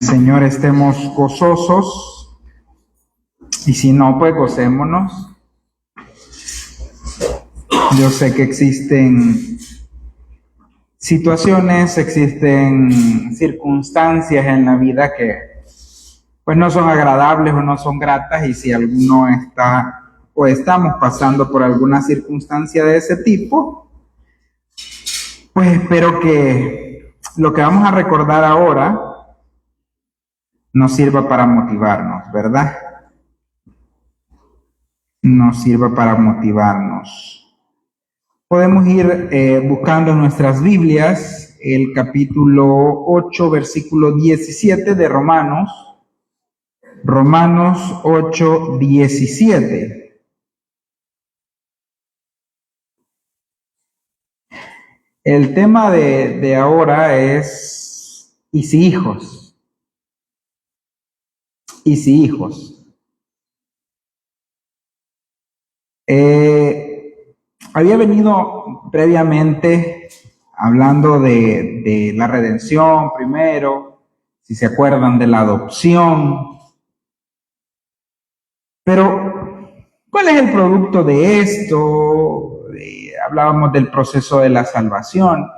Señor, estemos gozosos, y si no, pues gocémonos. Yo sé que existen situaciones, existen circunstancias en la vida que pues no son agradables o no son gratas, y si alguno está o estamos pasando por alguna circunstancia de ese tipo, pues espero que lo que vamos a recordar ahora nos sirva para motivarnos, ¿verdad? Nos sirva para motivarnos. Podemos ir buscando en nuestras Biblias el capítulo 8, versículo 17 de Romanos. Romanos 8, 17. El tema de ahora es ¿y si hijos? ¿Y si hijos? Había venido previamente hablando de la redención primero, si se acuerdan de la adopción. Pero, ¿cuál es el producto de esto? Hablábamos del proceso de la salvación.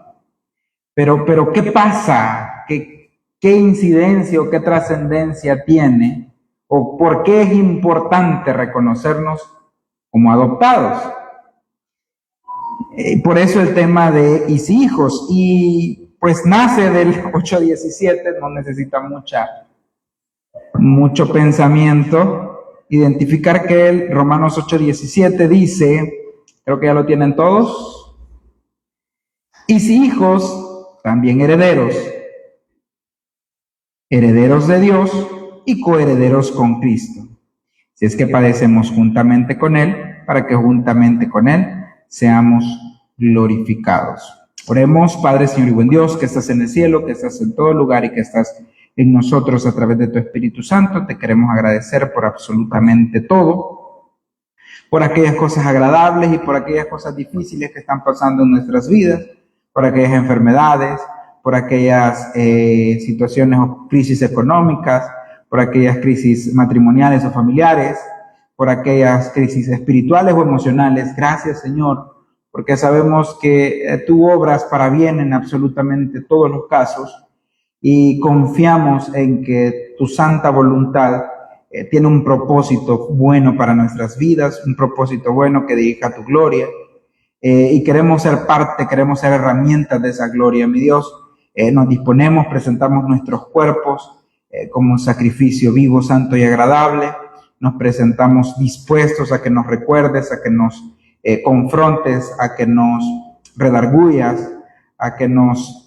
Pero ¿qué pasa? ¿Qué incidencia o qué trascendencia tiene? ¿O por qué es importante reconocernos como adoptados? Por eso el tema de ¿y si hijos? Y pues nace del 8:17, no necesita mucho pensamiento. Identificar que el Romanos 8:17 dice, creo que ya lo tienen todos, y si hijos, también herederos, herederos de Dios y coherederos con Cristo, si es que padecemos juntamente con Él, para que juntamente con Él seamos glorificados. Oremos. Padre, Señor y buen Dios, que estás en el cielo, que estás en todo lugar y que estás en nosotros a través de tu Espíritu Santo, te queremos agradecer por absolutamente todo, por aquellas cosas agradables y por aquellas cosas difíciles que están pasando en nuestras vidas, por aquellas enfermedades, por aquellas situaciones o crisis económicas, por aquellas crisis matrimoniales o familiares, por aquellas crisis espirituales o emocionales. Gracias, Señor, porque sabemos que tú obras para bien en absolutamente todos los casos, y confiamos en que tu santa voluntad tiene un propósito bueno para nuestras vidas, un propósito bueno que dirija a tu gloria, y queremos ser parte, queremos ser herramientas de esa gloria, mi Dios. Nos disponemos, presentamos nuestros cuerpos como un sacrificio vivo, santo y agradable. Nos presentamos dispuestos a que nos recuerdes, a que nos confrontes, a que nos redarguyas, a que nos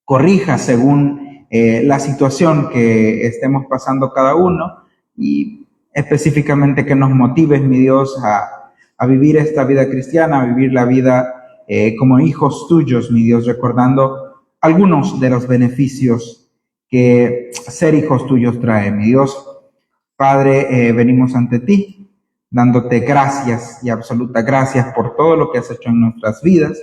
corrijas según la situación que estemos pasando cada uno, y específicamente que nos motives, mi Dios, a vivir esta vida cristiana, a vivir la vida como hijos tuyos, mi Dios, recordando algunos de los beneficios que ser hijos tuyos trae, mi Dios. Padre, venimos ante ti, dándote gracias y absolutas gracias por todo lo que has hecho en nuestras vidas,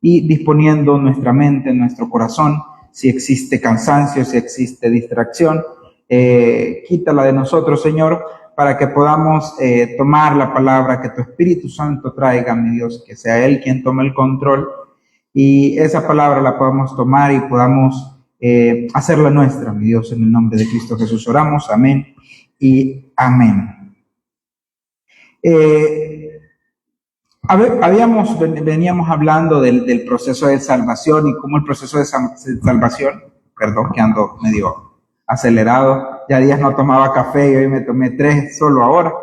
y disponiendo nuestra mente, nuestro corazón. Si existe cansancio, si existe distracción, quítala de nosotros, Señor, para que podamos tomar la palabra que tu Espíritu Santo traiga, mi Dios, que sea Él quien tome el control, y esa palabra la podamos tomar y podamos hacerla nuestra, mi Dios. En el nombre de Cristo Jesús oramos, amén y amén. Veníamos hablando del proceso de salvación y cómo el proceso de salvación, perdón que ando medio acelerado, ya días no tomaba café y hoy me tomé 3 solo ahora,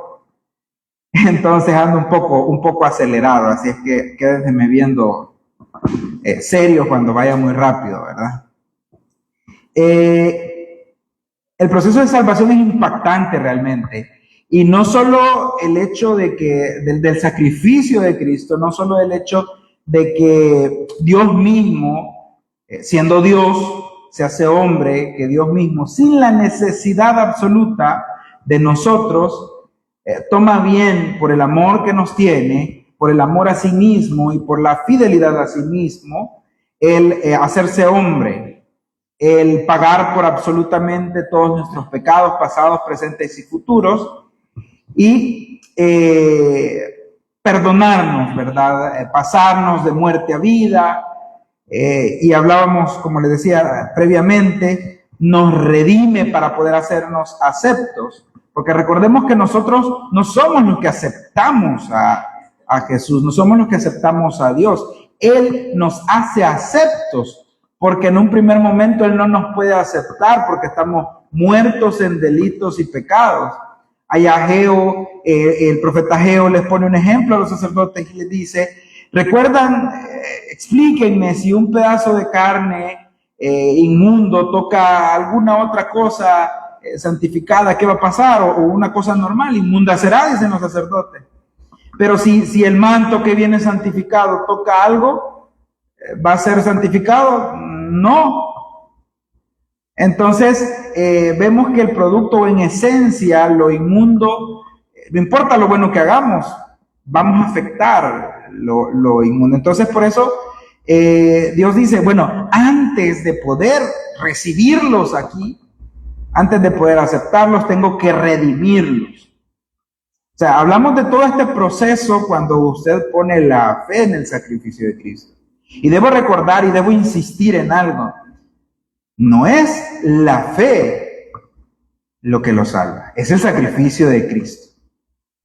entonces ando un poco acelerado, así es que quédense viendo serio cuando vaya muy rápido, ¿verdad? El proceso de salvación es impactante realmente. Y no solo el hecho del sacrificio de Cristo, no solo el hecho de que Dios mismo, siendo Dios, se hace hombre, que Dios mismo, sin la necesidad absoluta de nosotros, toma bien por el amor que nos tiene, por el amor a sí mismo y por la fidelidad a sí mismo, el hacerse hombre. el pagar por absolutamente todos nuestros pecados pasados, presentes y futuros, y perdonarnos, ¿verdad? Pasarnos de muerte a vida, y hablábamos, como les decía previamente, nos redime para poder hacernos aceptos, porque recordemos que nosotros no somos los que aceptamos a Jesús, no somos los que aceptamos a Dios. Él nos hace aceptos, porque en un primer momento Él no nos puede aceptar porque estamos muertos en delitos y pecados. Allá Ageo, el profeta Ageo les pone un ejemplo a los sacerdotes y les dice, recuerdan, explíquenme si un pedazo de carne inmundo toca alguna otra cosa santificada, ¿qué va a pasar? O una cosa normal, inmunda será, dicen los sacerdotes. Pero si el manto que viene santificado toca algo, ¿va a ser santificado? No. Entonces, vemos que el producto en esencia, lo inmundo, no importa lo bueno que hagamos, vamos a afectar lo inmundo. Entonces, por eso, Dios dice, bueno, antes de poder recibirlos aquí, antes de poder aceptarlos, tengo que redimirlos. O sea, hablamos de todo este proceso cuando usted pone la fe en el sacrificio de Cristo. Y debo recordar y debo insistir en algo. No es la fe lo que lo salva, es el sacrificio de Cristo.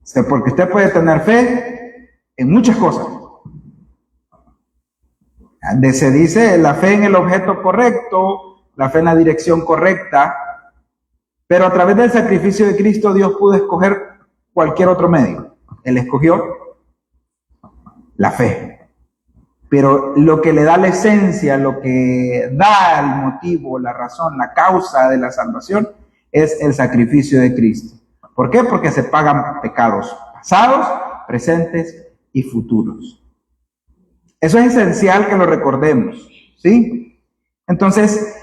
O sea, porque usted puede tener fe en muchas cosas. Se dice la fe en el objeto correcto, la fe en la dirección correcta, pero a través del sacrificio de Cristo Dios pudo escoger cualquier otro medio. Él escogió la fe. Pero lo que le da la esencia, lo que da el motivo, la razón, la causa de la salvación es el sacrificio de Cristo. ¿Por qué? Porque se pagan pecados pasados, presentes y futuros. Eso es esencial que lo recordemos, ¿sí? Entonces,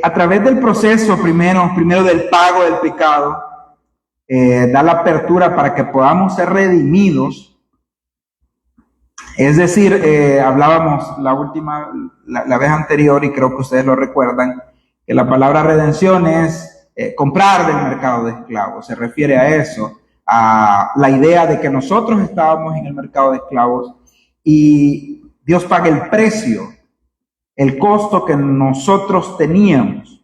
a través del proceso primero del pago del pecado, da la apertura para que podamos ser redimidos. Es decir, hablábamos la vez anterior, y creo que ustedes lo recuerdan, que la palabra redención es comprar del mercado de esclavos. Se refiere a eso, a la idea de que nosotros estábamos en el mercado de esclavos y Dios paga el precio, el costo que nosotros teníamos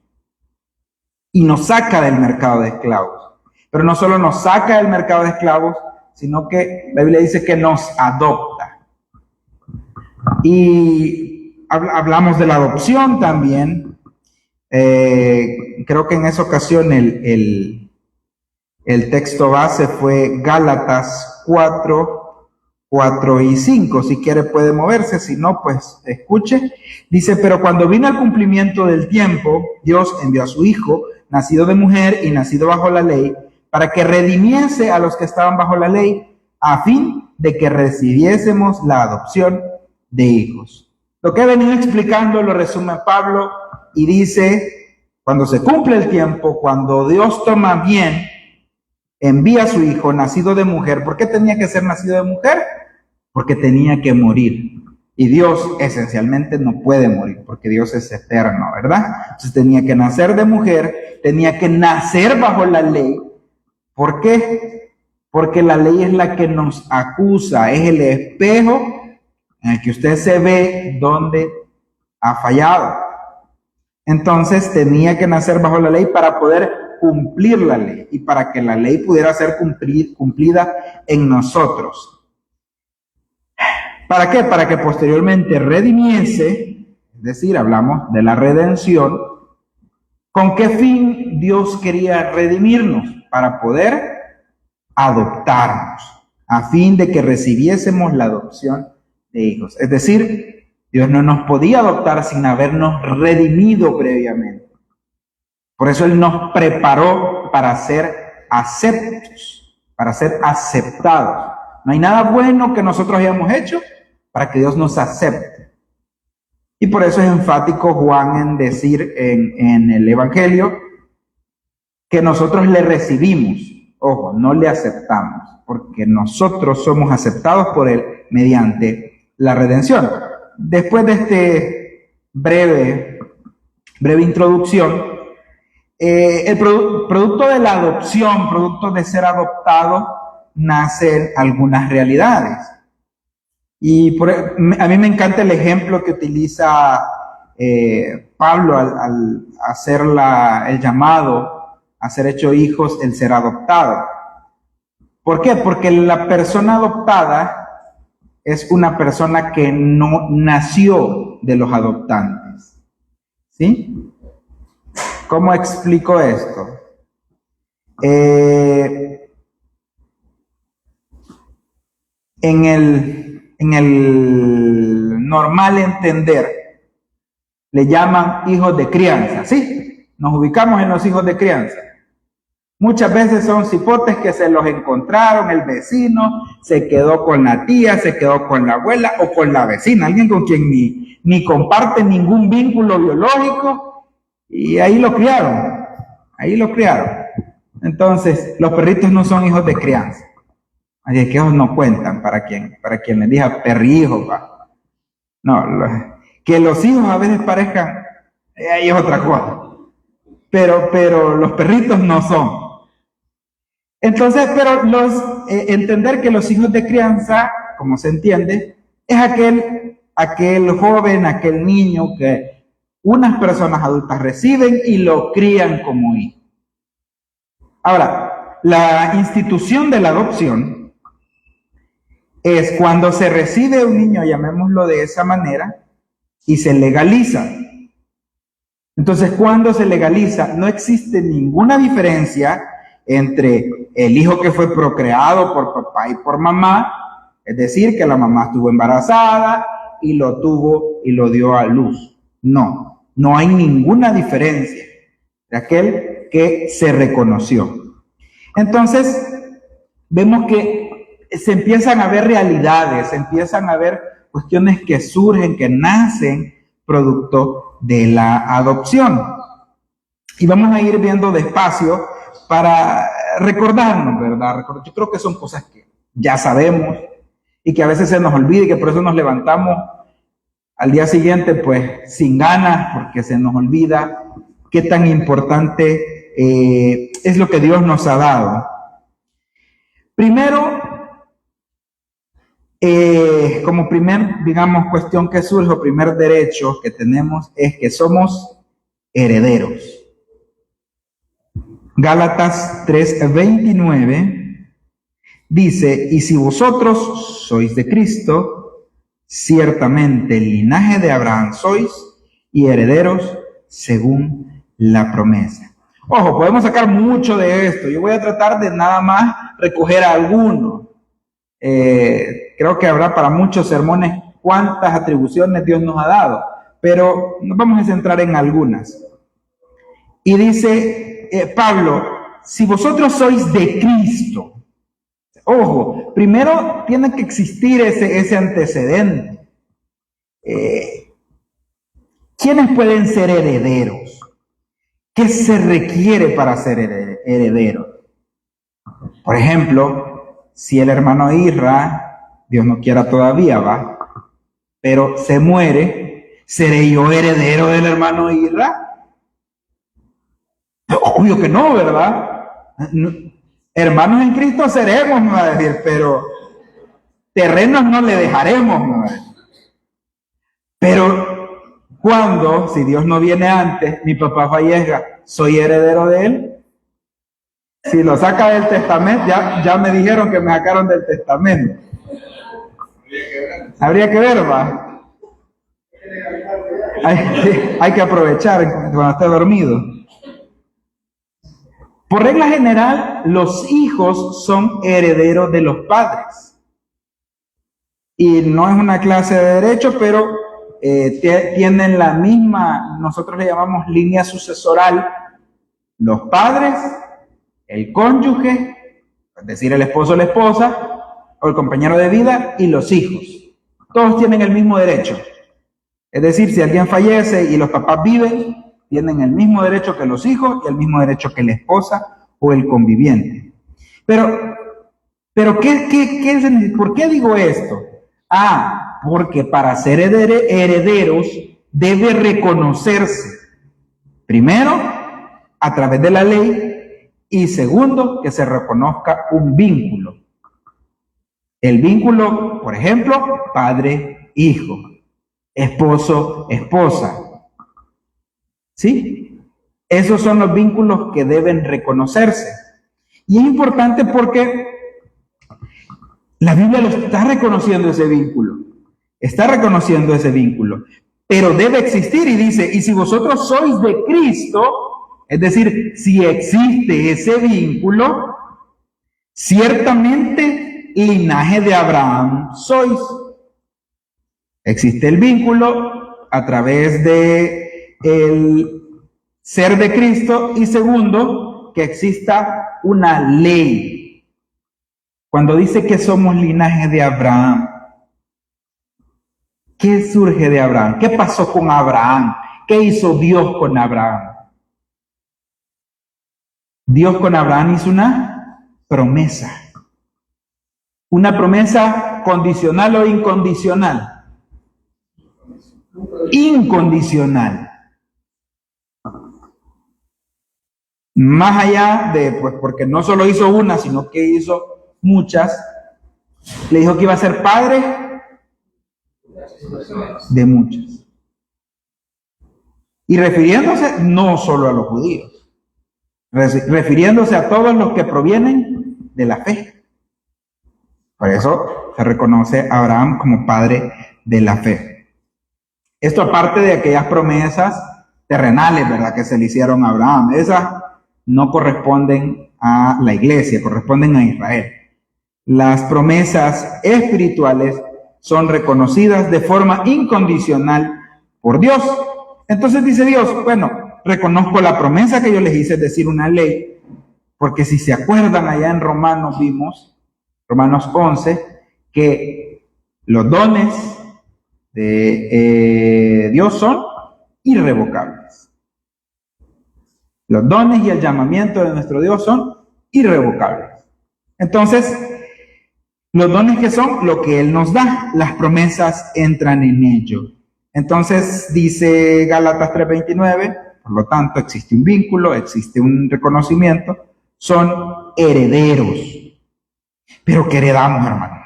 y nos saca del mercado de esclavos. Pero no solo nos saca del mercado de esclavos, sino que la Biblia dice que nos adopta. Y hablamos de la adopción también. Creo que en esa ocasión el texto base fue Gálatas 4 y 5. Si quiere puede moverse, si no, pues escuche. Dice, pero cuando vino el cumplimiento del tiempo, Dios envió a su Hijo, nacido de mujer y nacido bajo la ley, para que redimiese a los que estaban bajo la ley, a fin de que recibiésemos la adopción de hijos. Lo que he venido explicando lo resume Pablo y dice, cuando se cumple el tiempo, cuando Dios toma bien, envía a su Hijo nacido de mujer. ¿Por qué tenía que ser nacido de mujer? Porque tenía que morir. Y Dios esencialmente no puede morir, porque Dios es eterno, ¿verdad? Entonces tenía que nacer de mujer, tenía que nacer bajo la ley. ¿Por qué? Porque la ley es la que nos acusa, es el espejo en el que usted se ve donde ha fallado. Entonces tenía que nacer bajo la ley para poder cumplir la ley y para que la ley pudiera ser cumplida en nosotros. ¿Para qué? Para que posteriormente redimiese, es decir, hablamos de la redención. ¿Con qué fin Dios quería redimirnos? Para poder adoptarnos, a fin de que recibiésemos la adopción de hijos. Es decir, Dios no nos podía adoptar sin habernos redimido previamente. Por eso Él nos preparó para ser aceptos, para ser aceptados. No hay nada bueno que nosotros hayamos hecho para que Dios nos acepte. Y por eso es enfático Juan en decir en el Evangelio que nosotros le recibimos. Ojo, no le aceptamos, porque nosotros somos aceptados por Él mediante la redención. Después de este breve Breve introducción. El producto de la adopción, producto de ser adoptado, nacen algunas realidades. Y a mí me encanta el ejemplo que utiliza Pablo al hacer el llamado a ser hecho hijos, el ser adoptado. ¿Por qué? Porque la persona adoptada es una persona que no nació de los adoptantes. ¿Sí? ¿Cómo explico esto? En el normal entender, le llaman hijos de crianza, ¿sí? Nos ubicamos en los hijos de crianza. Muchas veces son cipotes que se los encontraron, el vecino se quedó con la tía, se quedó con la abuela o con la vecina, alguien con quien ni comparte ningún vínculo biológico, y ahí lo criaron, Entonces, los perritos no son hijos de crianza. Así que ellos no cuentan para quien les diga perrijos, ¿va? No, que los hijos a veces parezcan, ahí es otra cosa. Pero los perritos no son. Entonces, pero entender que los hijos de crianza, como se entiende, es aquel joven, aquel niño que unas personas adultas reciben y lo crían como hijo. Ahora, la institución de la adopción es cuando se recibe un niño, llamémoslo de esa manera, y se legaliza. Entonces, cuando se legaliza, no existe ninguna diferencia entre el hijo que fue procreado por papá y por mamá, es decir, que la mamá estuvo embarazada y lo tuvo y lo dio a luz. No hay ninguna diferencia de aquel que se reconoció. Entonces, vemos que se empiezan a ver realidades, se empiezan a ver cuestiones que surgen, que nacen producto de la adopción. Y vamos a ir viendo despacio para recordarnos, ¿verdad? Yo creo que son cosas que ya sabemos y que a veces se nos olvida y que por eso nos levantamos al día siguiente pues sin ganas, porque se nos olvida qué tan importante es lo que Dios nos ha dado. Primero, como cuestión que surge, o primer derecho que tenemos, es que somos herederos. Gálatas 3:29 dice: y si vosotros sois de Cristo, ciertamente el linaje de Abraham sois y herederos según la promesa. Ojo, podemos sacar mucho de esto. Yo voy a tratar de nada más recoger algunos. Creo que habrá para muchos sermones cuántas atribuciones Dios nos ha dado, pero nos vamos a centrar en algunas. Y dice Pablo: si vosotros sois de Cristo. Ojo, primero tiene que existir ese antecedente. ¿Quiénes pueden ser herederos? ¿Qué se requiere para ser heredero? Por ejemplo, si el hermano Isra, Dios no quiera todavía, va, pero se muere, ¿seré yo heredero del hermano Isra? Obvio que no, ¿verdad? No, hermanos en Cristo seremos, me va a decir, pero terrenos no le dejaremos, me va a decir. Pero cuando, si Dios no viene antes, mi papá fallezca, ¿soy heredero de él? Si lo saca del testamento, ya me dijeron que me sacaron del testamento. Habría que ver, va. Hay que aprovechar cuando esté dormido. Por regla general, los hijos son herederos de los padres. Y no es una clase de derecho, pero tienen la misma, nosotros le llamamos línea sucesoral, los padres, el cónyuge, es decir, el esposo o la esposa, o el compañero de vida, y los hijos. Todos tienen el mismo derecho. Es decir, si alguien fallece y los papás viven, tienen el mismo derecho que los hijos y el mismo derecho que la esposa o el conviviente. Pero ¿por qué digo esto? Porque para ser herederos debe reconocerse Primero, a través de la ley, y segundo, que se reconozca un vínculo. El vínculo, por ejemplo, padre-hijo, esposo-esposa. ¿Sí? Esos son los vínculos que deben reconocerse. Y es importante porque la Biblia lo está reconociendo ese vínculo. Está reconociendo ese vínculo. Pero debe existir y dice, y si vosotros sois de Cristo, es decir, si existe ese vínculo, ciertamente linaje de Abraham sois. Existe el vínculo a través de el ser de Cristo y segundo, que exista una ley. Cuando dice que somos linaje de Abraham, ¿qué surge de Abraham? ¿Qué pasó con Abraham? ¿Qué hizo Dios con Abraham? Dios con Abraham hizo una promesa. ¿Una promesa condicional o incondicional? Incondicional. Más allá de, pues porque no solo hizo una, sino que hizo muchas, le dijo que iba a ser padre de muchas. Y refiriéndose no solo a los judíos, refiriéndose a todos los que provienen de la fe. Por eso se reconoce a Abraham como padre de la fe. Esto aparte de aquellas promesas terrenales, ¿verdad?, que se le hicieron a Abraham. Esas no corresponden a la iglesia, corresponden a Israel. Las promesas espirituales son reconocidas de forma incondicional por Dios. Entonces dice Dios, bueno, reconozco la promesa que yo les hice, es decir, una ley, porque si se acuerdan allá en Romanos vimos, Romanos 11, que los dones de Dios son irrevocables. Los dones y el llamamiento de nuestro Dios son irrevocables. Entonces, los dones que son lo que Él nos da, las promesas entran en ello. Entonces, dice Gálatas 3:29, por lo tanto, existe un vínculo, existe un reconocimiento, son herederos. Pero ¿qué heredamos, hermano?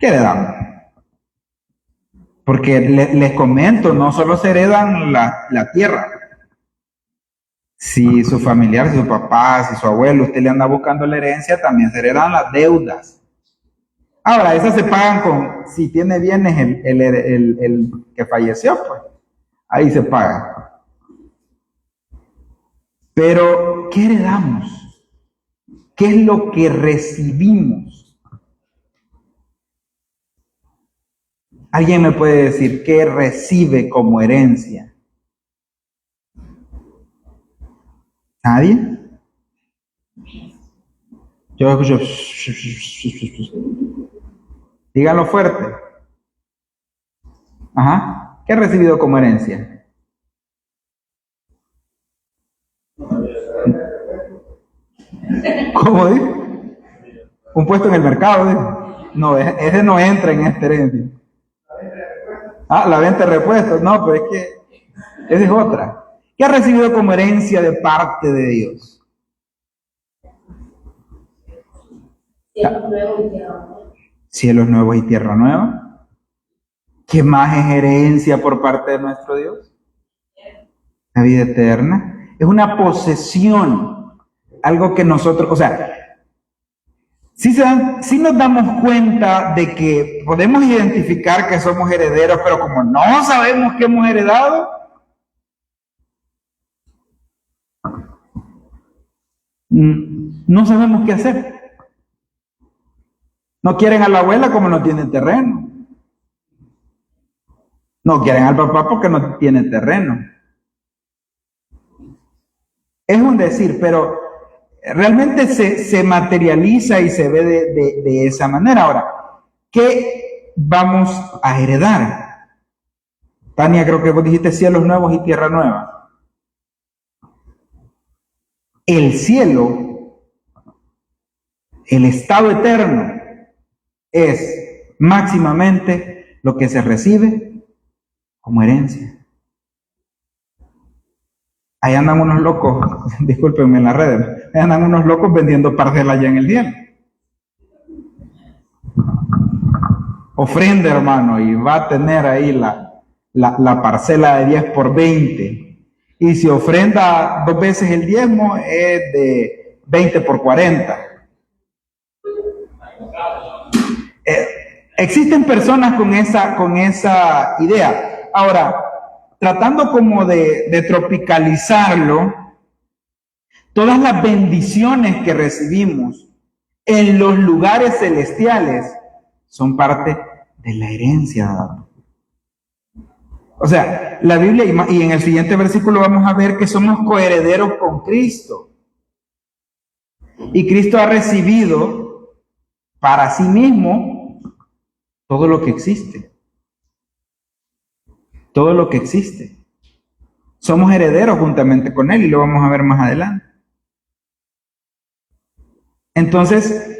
¿Qué heredamos? Porque les comento, no solo se heredan la tierra. Si su familiar, si su papá, si su abuelo, usted le anda buscando la herencia, también se heredan las deudas. Ahora, esas se pagan con, si tiene bienes el que falleció, pues, ahí se paga. Pero, ¿qué heredamos? ¿Qué es lo que recibimos? ¿Alguien me puede decir qué recibe como herencia? ¿Nadie? Yo escucho. Díganlo fuerte. Ajá. ¿Qué he recibido como herencia? ¿Cómo dice? Un puesto en el mercado, ¿sí? No, ese no entra en esta herencia. Ah, la venta de repuestos. No, pero es que esa es otra. ¿Qué ha recibido como herencia de parte de Dios? Cielos nuevos y tierra nueva. ¿Qué más es herencia por parte de nuestro Dios? La vida eterna. Es una posesión. Algo que nosotros, o sea, si nos damos cuenta de que podemos identificar que somos herederos, pero como no sabemos qué hemos heredado, no sabemos qué hacer. No quieren a la abuela como no tiene terreno. No quieren al papá porque no tiene terreno. Es un decir, pero realmente se materializa y se ve de esa manera. Ahora, ¿qué vamos a heredar? Tania, creo que vos dijiste cielos nuevos y tierra nueva. El cielo, el estado eterno, es máximamente lo que se recibe como herencia. Ahí andan unos locos, discúlpenme en las redes, ahí andan unos locos vendiendo parcelas ya en el día. Ofrenda, hermano, y va a tener ahí la parcela de 10 por 20. Y si ofrenda 2 veces el diezmo, es de 20 por 40. Existen personas con esa idea. Ahora, tratando como de tropicalizarlo, todas las bendiciones que recibimos en los lugares celestiales son parte de la herencia. O sea, la Biblia, y en el siguiente versículo vamos a ver que somos coherederos con Cristo. Y Cristo ha recibido para sí mismo todo lo que existe. Todo lo que existe. Somos herederos juntamente con Él y lo vamos a ver más adelante. Entonces,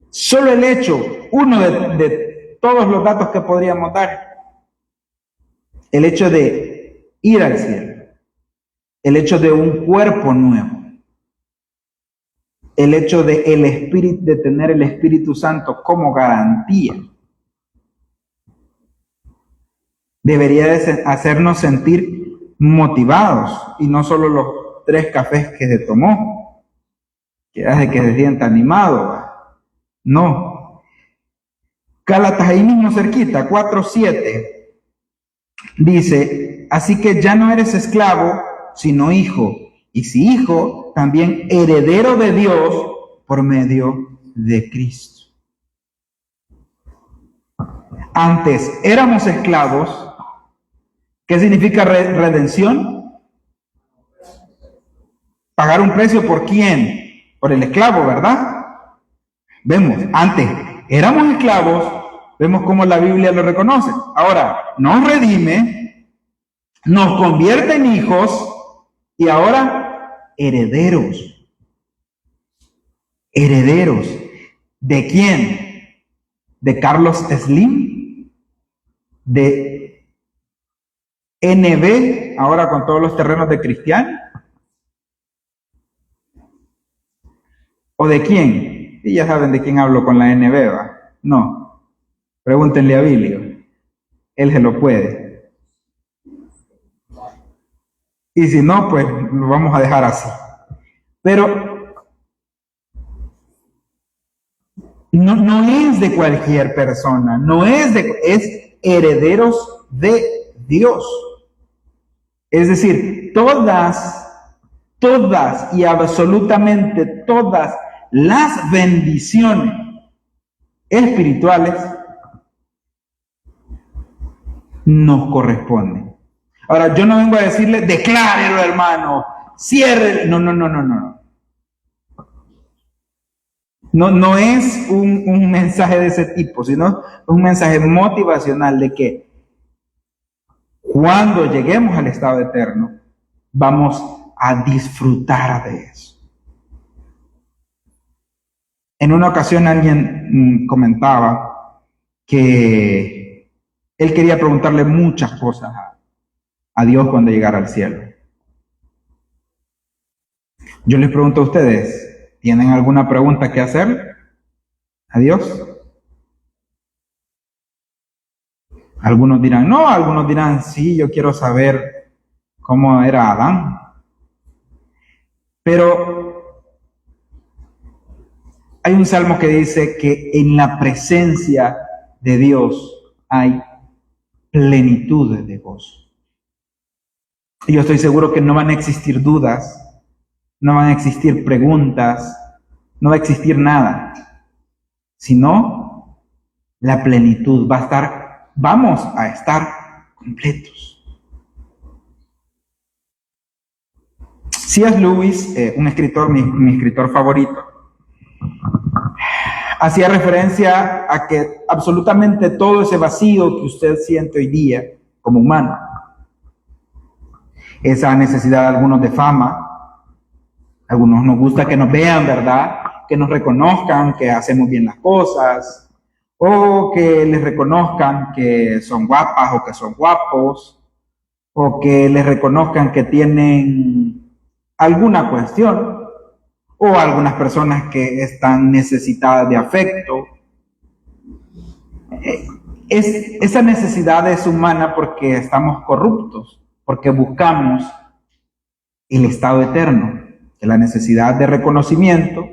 solo el hecho, uno de todos los datos que podríamos dar, el hecho de ir al cielo, el hecho de un cuerpo nuevo, el hecho de tener el Espíritu Santo como garantía, debería de hacernos sentir motivados y no solo los 3 cafés que se tomó, que hace que se sienta animado. No. Gálatas ahí mismo cerquita, 4:7, dice, así que ya no eres esclavo, sino hijo, y si hijo, también heredero de Dios por medio de Cristo. Antes éramos esclavos. ¿Qué significa redención? Pagar un precio por quién? Por el esclavo, ¿verdad? Vemos, antes éramos esclavos, vemos cómo la Biblia lo reconoce. Ahora, nos redime, nos convierte en hijos y ahora herederos. Herederos. ¿De quién? ¿De Carlos Slim? ¿De NB, ahora con todos los terrenos de Cristiano? ¿O de quién? Y ya saben de quién hablo con la NB, ¿va? No. Pregúntenle a Bilio. Él se lo puede. Y si no, pues lo vamos a dejar así. Pero no es de cualquier persona, es herederos de Dios. Es decir, todas y absolutamente todas las bendiciones espirituales nos corresponden. Ahora, yo no vengo a decirle, declárelo, hermano, cierre. No. No es un mensaje de ese tipo, sino un mensaje motivacional de que cuando lleguemos al estado eterno, vamos a disfrutar de eso. En una ocasión alguien comentaba que él quería preguntarle muchas cosas a Dios cuando llegara al cielo. Yo les pregunto a ustedes, ¿tienen alguna pregunta que hacer a Dios? Algunos dirán, no, algunos dirán, sí, yo quiero saber cómo era Adán. Pero hay un salmo que dice que en la presencia de Dios hay plenitud de gozo. Y yo estoy seguro que no van a existir dudas, no van a existir preguntas, no va a existir nada, sino la plenitud vamos a estar completos. C.S. Lewis, un escritor, mi escritor favorito, hacía referencia a que absolutamente todo ese vacío que usted siente hoy día como humano, esa necesidad de algunos de fama, algunos nos gusta que nos vean, ¿verdad? Que nos reconozcan que hacemos bien las cosas, o que les reconozcan que son guapas o que son guapos, o que les reconozcan que tienen alguna cuestión, o algunas personas que están necesitadas de afecto. Esa necesidad es humana porque estamos corruptos, porque buscamos el estado eterno, que la necesidad de reconocimiento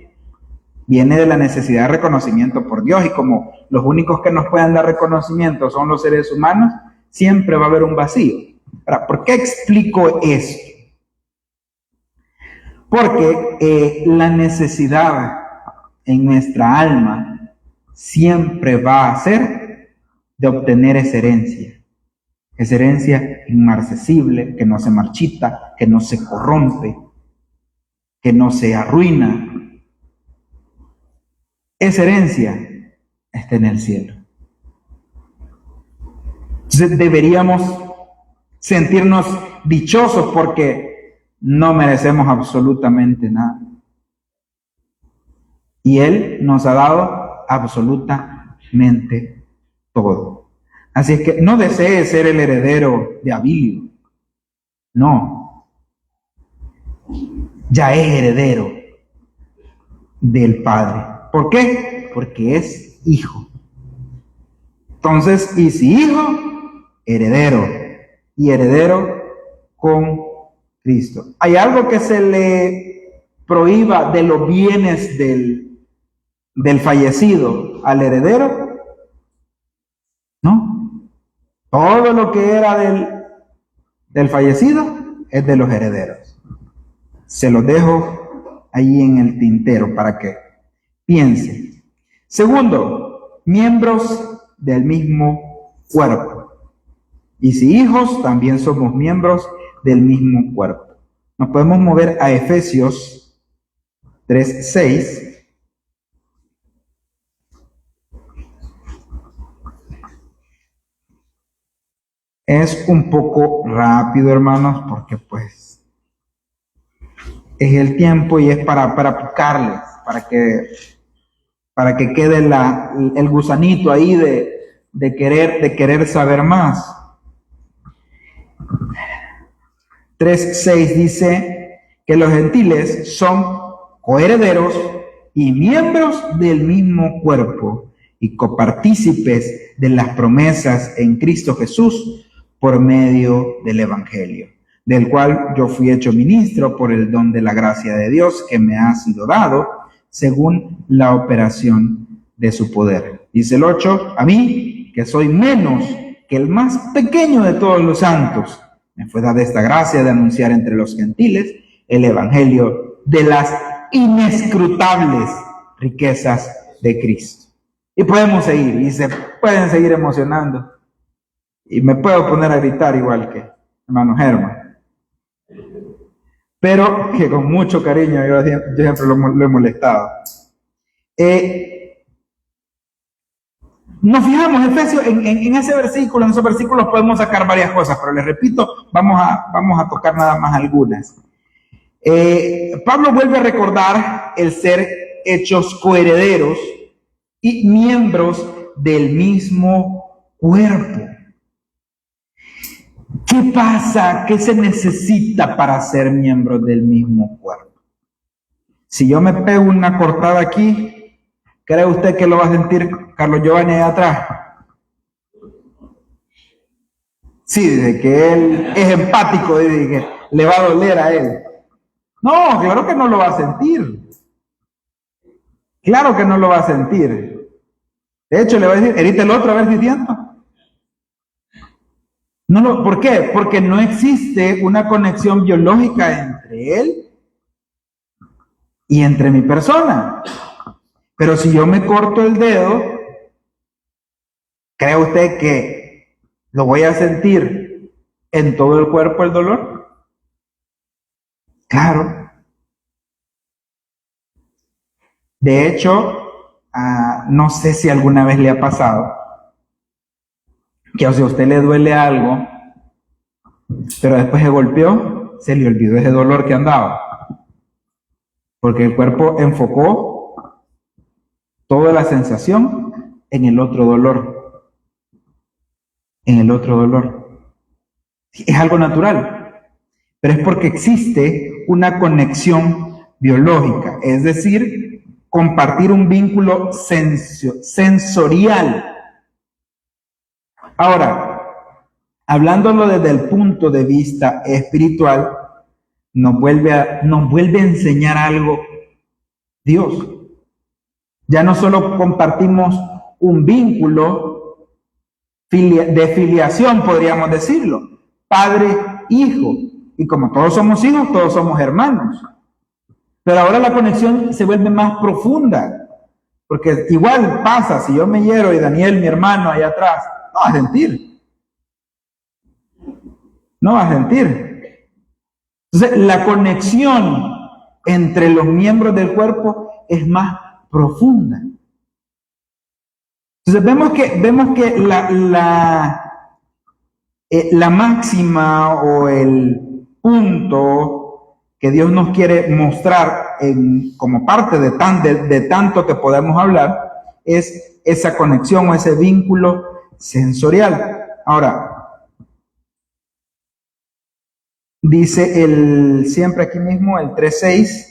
viene de la necesidad de reconocimiento por Dios, y como los únicos que nos pueden dar reconocimiento son los seres humanos, siempre va a haber un vacío. Ahora, ¿por qué explico esto? Porque la necesidad en nuestra alma siempre va a ser de obtener esa herencia inmarcesible, que no se marchita, que no se corrompe, que no se arruina. Esa herencia está en el cielo. Entonces deberíamos sentirnos dichosos porque no merecemos absolutamente nada. Y Él nos ha dado absolutamente todo. Así es que no desee ser el heredero de Abilio. No. Ya es heredero del Padre. ¿Por qué? Porque es hijo. Entonces, y si hijo, heredero. Y heredero con Cristo. ¿Hay algo que se le prohíba de los bienes del fallecido al heredero? No. Todo lo que era del fallecido es de los herederos. Se los dejo ahí en el tintero para que piensen. Segundo, miembros del mismo cuerpo. Y si hijos, también somos miembros del mismo cuerpo. Nos podemos mover a Efesios 3:6. Es un poco rápido, hermanos, porque pues es el tiempo y es para picarles, para que quede el gusanito ahí de querer saber más. 3:6 dice que los gentiles son coherederos y miembros del mismo cuerpo y copartícipes de las promesas en Cristo Jesús por medio del Evangelio, del cual yo fui hecho ministro por el don de la gracia de Dios que me ha sido dado según la operación de su poder. Dice el 8, a mí, que soy menos que el más pequeño de todos los santos, me fue dada esta gracia de anunciar entre los gentiles el evangelio de las inescrutables riquezas de Cristo. Y podemos seguir, y se pueden seguir emocionando. Y me puedo poner a gritar igual que hermano Germán. Pero que con mucho cariño yo siempre lo he molestado. Nos fijamos, Efesios, en ese versículo, en esos versículos podemos sacar varias cosas, pero les repito, vamos a tocar nada más algunas. Pablo vuelve a recordar el ser hechos coherederos y miembros del mismo cuerpo. ¿Qué pasa? ¿Qué se necesita para ser miembros del mismo cuerpo? Si yo me pego una cortada aquí, ¿cree usted que lo va a sentir Carlos Giovanni ahí atrás? Sí, dice que él es empático, dice que le va a doler a él. No, claro que no lo va a sentir. Claro que no lo va a sentir. De hecho, le va a decir, herite el otro a ver si siento. No, ¿por qué? Porque no existe una conexión biológica entre él y entre mi persona. Pero si yo me corto el dedo, ¿cree usted que lo voy a sentir en todo el cuerpo el dolor? Claro. De hecho, no sé si alguna vez le ha pasado que si a usted le duele algo, pero después se golpeó, se le olvidó ese dolor que andaba. Porque el cuerpo enfocó toda la sensación en el otro dolor. En el otro dolor. Es algo natural, pero es porque existe una conexión biológica, es decir, compartir un vínculo sensorial. Ahora, hablándolo desde el punto de vista espiritual, nos vuelve a enseñar algo Dios. Ya no solo compartimos un vínculo de filiación, podríamos decirlo, padre, hijo, y como todos somos hijos, todos somos hermanos. Pero ahora la conexión se vuelve más profunda, porque igual pasa, si yo me hiero y Daniel, mi hermano, allá atrás, no va a sentir. No va a sentir. Entonces, la conexión entre los miembros del cuerpo es más profunda. Entonces, vemos que la máxima o el punto que Dios nos quiere mostrar como parte de tanto que podemos hablar es esa conexión o ese vínculo sensorial. Ahora, dice siempre aquí mismo, el 3:6,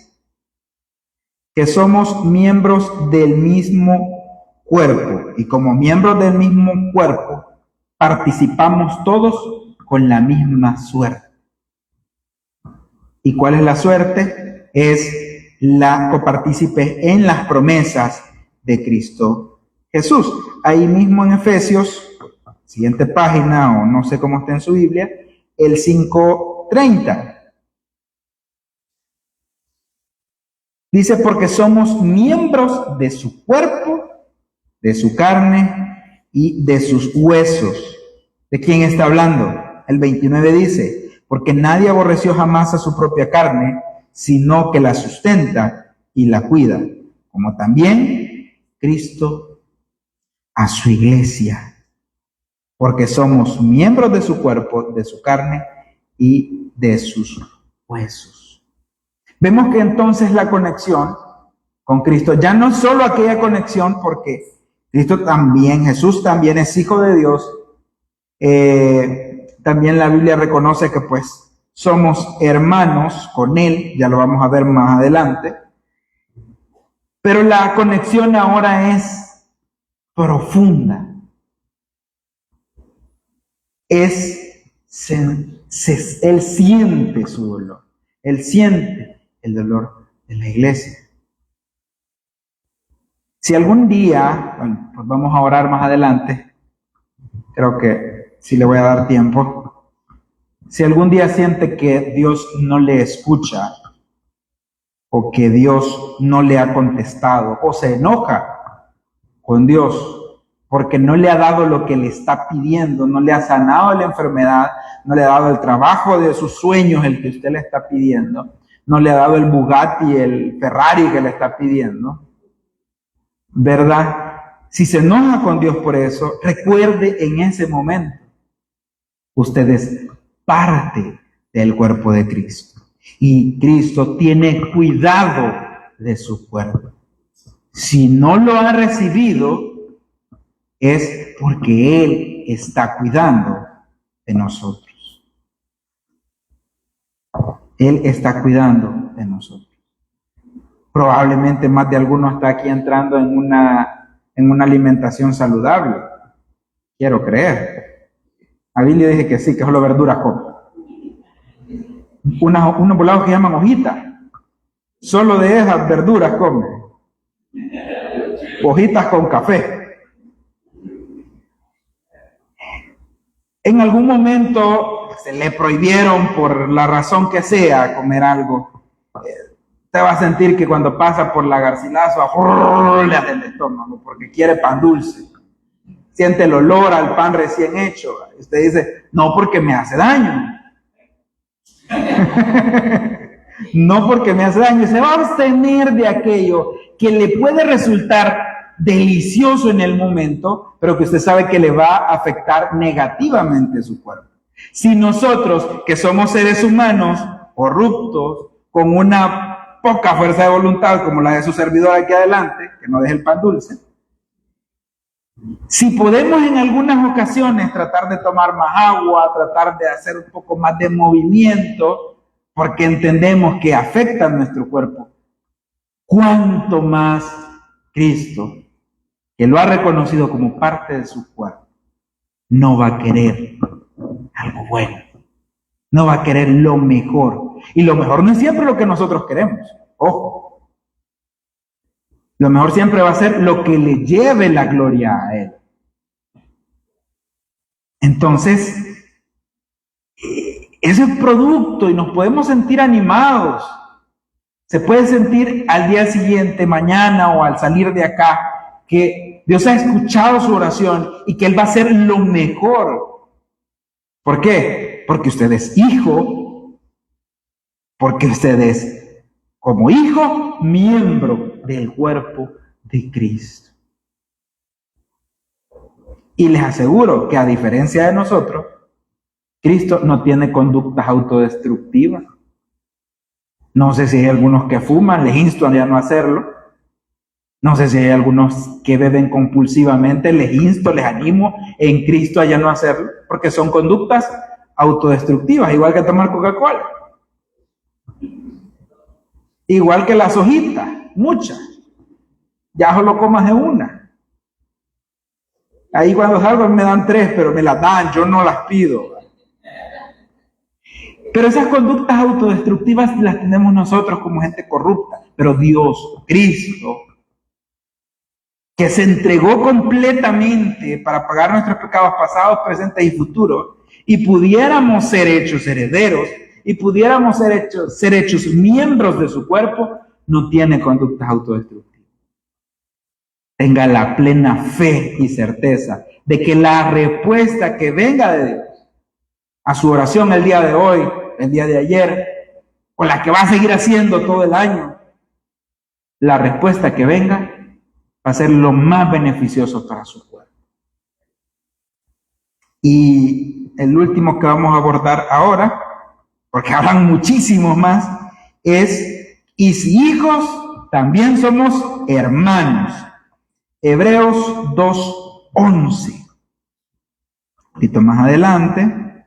que somos miembros del mismo cuerpo, y como miembros del mismo cuerpo, participamos todos con la misma suerte. ¿Y cuál es la suerte? Es la copartícipe en las promesas de Cristo Jesús. Ahí mismo en Efesios, siguiente página, o no sé cómo está en su Biblia, el 5:30. Dice, porque somos miembros de su cuerpo, de su carne y de sus huesos. ¿De quién está hablando? El 29 dice, porque nadie aborreció jamás a su propia carne, sino que la sustenta y la cuida, como también Cristo a su iglesia, porque somos miembros de su cuerpo, de su carne y de sus huesos. Vemos que entonces la conexión con Cristo, ya no solo aquella conexión, porque Cristo también, Jesús también es hijo de Dios, también la Biblia reconoce que pues somos hermanos con Él, ya lo vamos a ver más adelante, pero la conexión ahora es profunda. Él siente su dolor, Él siente el dolor de la iglesia. Si algún día, bueno, pues vamos a orar más adelante, creo que sí le voy a dar tiempo. Si algún día siente que Dios no le escucha, o que Dios no le ha contestado, o se enoja con Dios porque no le ha dado lo que le está pidiendo, no le ha sanado la enfermedad, no le ha dado el trabajo de sus sueños, el que usted le está pidiendo, no le ha dado el Bugatti, el Ferrari que le está pidiendo, ¿verdad? Si se enoja con Dios por eso, recuerde en ese momento, usted es parte del cuerpo de Cristo. Y Cristo tiene cuidado de su cuerpo. Si no lo ha recibido, es porque Él está cuidando de nosotros. Él está cuidando de nosotros. Probablemente más de alguno está aquí entrando en una alimentación saludable. Quiero creer. A Billy dije que sí, que solo verduras come. Unos volados que llaman hojitas. Solo de esas verduras come. Hojitas con café. En algún momento se le prohibieron por la razón que sea comer algo. Usted va a sentir que cuando pasa por la Garcilaso le hace el estómago porque quiere pan dulce. Siente el olor al pan recién hecho. Usted dice, no porque me hace daño. No porque me hace daño. Se va a abstener de aquello que le puede resultar delicioso en el momento, pero que usted sabe que le va a afectar negativamente su cuerpo. Si nosotros, que somos seres humanos, corruptos, con una poca fuerza de voluntad, como la de su servidor aquí adelante, que no deje el pan dulce, Si podemos en algunas ocasiones tratar de tomar más agua, tratar de hacer un poco más de movimiento, porque entendemos que afecta a nuestro cuerpo, ¿cuánto más Cristo, que lo ha reconocido como parte de su cuerpo, no va a querer algo bueno? No va a querer lo mejor. Y lo mejor no es siempre lo que nosotros queremos. Ojo. Lo mejor siempre va a ser lo que le lleve la gloria a Él. Entonces, ese producto, y nos podemos sentir animados. Se puede sentir al día siguiente, mañana o al salir de acá, que Dios ha escuchado su oración y que Él va a hacer lo mejor. ¿Por qué? Porque usted es hijo, porque usted es, como hijo, miembro del cuerpo de Cristo. Y les aseguro que a diferencia de nosotros, Cristo no tiene conductas autodestructivas. No sé si hay algunos que fuman, les insto a ya no hacerlo. No sé si hay algunos que beben compulsivamente, les insto, les animo en Cristo a ya no hacerlo, porque son conductas autodestructivas, igual que tomar Coca-Cola. Igual que las hojitas, muchas. Ya solo comas de una. Ahí cuando salgo me dan 3, pero me las dan, yo no las pido. Pero esas conductas autodestructivas las tenemos nosotros como gente corrupta. Pero Dios, Cristo, que se entregó completamente para pagar nuestros pecados pasados, presentes y futuros, y pudiéramos ser hechos herederos, y pudiéramos ser hechos miembros de su cuerpo, no tiene conductas autodestructivas. Tenga la plena fe y certeza de que la respuesta que venga de Dios a su oración el día de hoy, el día de ayer, o la que va a seguir haciendo todo el año, la respuesta que venga va a ser lo más beneficioso para su cuerpo. Y el último que vamos a abordar ahora, porque hablan muchísimos más, es, y si hijos, también somos hermanos. Hebreos 2:11. Un poquito más adelante.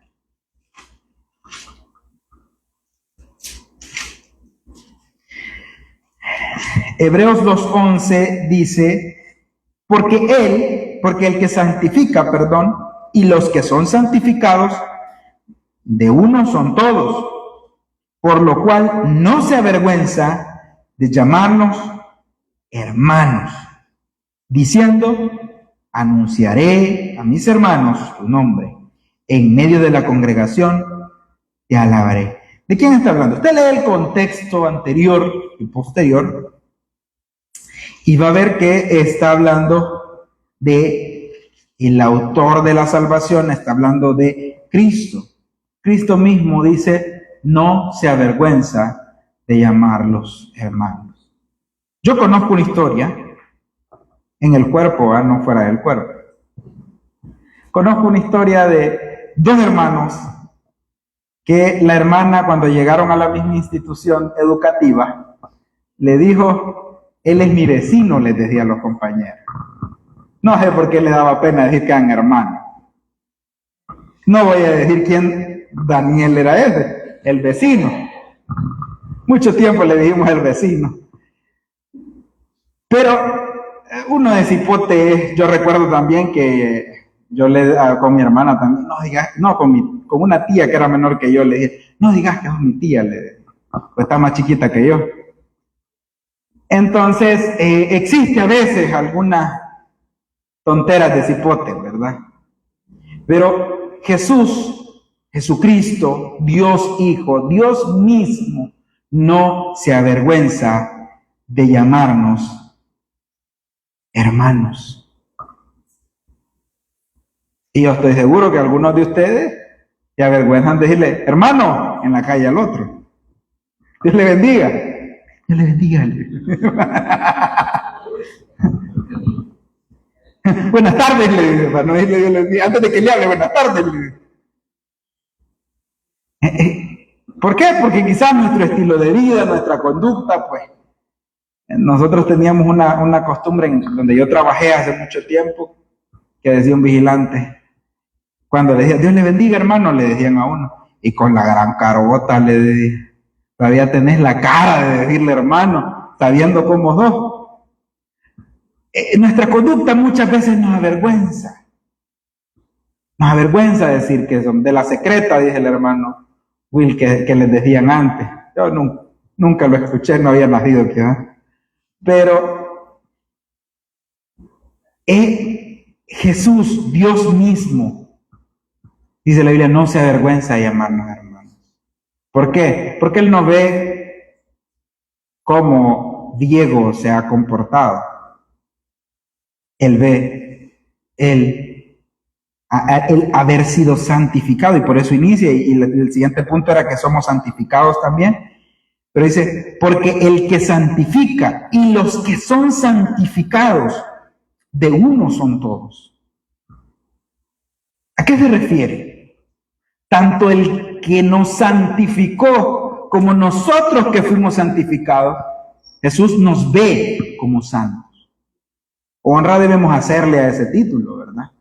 Hebreos 2:11 dice, porque el que santifica, y los que son santificados, de uno son todos, por lo cual no se avergüenza de llamarnos hermanos, diciendo, anunciaré a mis hermanos tu nombre, en medio de la congregación te alabaré. ¿De quién está hablando? Usted lee el contexto anterior y posterior y va a ver que está hablando de el autor de la salvación, está hablando de Cristo. Cristo mismo dice, no se avergüenza de llamarlos hermanos. Yo conozco una historia en el cuerpo, no fuera del cuerpo. Conozco una historia de 2 hermanos que la hermana, cuando llegaron a la misma institución educativa, le dijo, él es mi vecino, les decía a los compañeros. No sé por qué le daba pena decir que eran hermanos. No voy a decir quién Daniel era ese, el vecino. Mucho tiempo le dijimos el vecino. Pero uno de cipote, yo recuerdo también que yo con mi hermana también, con una tía que era menor que yo, le dije, no digas que es mi tía, le dije, pues está más chiquita que yo. Entonces, existe a veces algunas tonteras de cipote, ¿verdad? Pero Jesucristo, Dios Hijo, Dios mismo, no se avergüenza de llamarnos hermanos. Y yo estoy seguro que algunos de ustedes se avergüenzan de decirle, hermano, en la calle al otro. Dios le bendiga. Dios le bendiga. Buenas tardes, le digo, para no decirle Dios le bendiga. Antes de que le hable, buenas tardes, le digo. ¿Por qué? Porque quizás nuestro estilo de vida, nuestra conducta, pues, nosotros teníamos una costumbre en donde yo trabajé hace mucho tiempo, que decía un vigilante. Cuando le decía, Dios le bendiga, hermano, le decían a uno. Y con la gran carota le decía, todavía tenés la cara de decirle hermano, sabiendo cómo sos. Nuestra conducta muchas veces nos avergüenza. Nos avergüenza decir que son de la secreta, dice el hermano Will, que les decían antes. Yo nunca lo escuché, no había nacido aquí, ¿eh? Pero Jesús, Dios mismo, dice la Biblia, no se avergüenza de llamarnos hermanos. ¿Por qué? Porque Él no ve cómo Diego se ha comportado. Él ve el haber sido santificado, y por eso inicia, y el siguiente punto era que somos santificados también. Pero dice, porque el que santifica y los que son santificados, de uno son todos. ¿A qué se refiere? Tanto el que nos santificó como nosotros que fuimos santificados, Jesús nos ve como santos. Honra debemos hacerle a ese título, ¿verdad?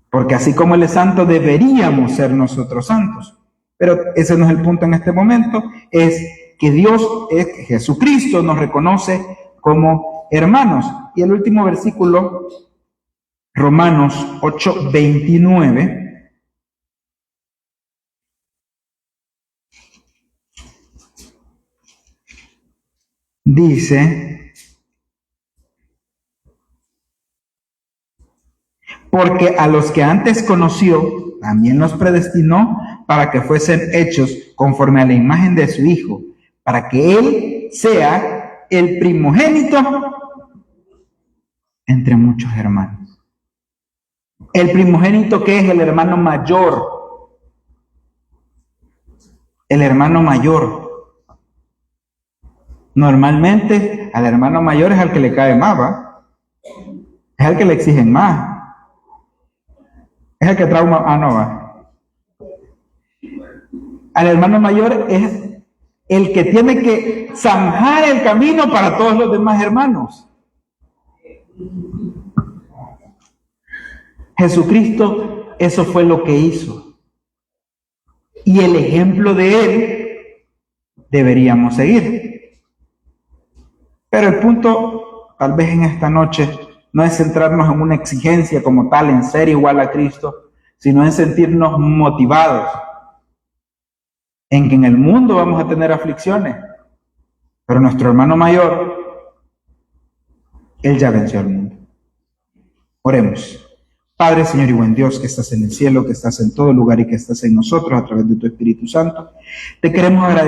Porque así como Él es santo, deberíamos ser nosotros santos. Pero ese no es el punto en este momento, es que Jesucristo nos reconoce como hermanos. Y el último versículo, Romanos 8:29, dice, porque a los que antes conoció, también los predestinó para que fuesen hechos conforme a la imagen de su Hijo, para que Él sea el primogénito entre muchos hermanos. El primogénito, que es el hermano mayor. El hermano mayor. Normalmente al hermano mayor es al que le cae más, ¿va? Es al que le exigen más. Es el que trauma, no va. Al hermano mayor es el que tiene que zanjar el camino para todos los demás hermanos. Jesucristo, eso fue lo que hizo. Y el ejemplo de Él deberíamos seguir. Pero el punto, tal vez en esta noche, no es centrarnos en una exigencia como tal, en ser igual a Cristo, sino en sentirnos motivados en que en el mundo vamos a tener aflicciones, pero nuestro hermano mayor, Él ya venció al mundo. Oremos. Padre, Señor y buen Dios, que estás en el cielo, que estás en todo lugar y que estás en nosotros a través de tu Espíritu Santo, te queremos agradecer.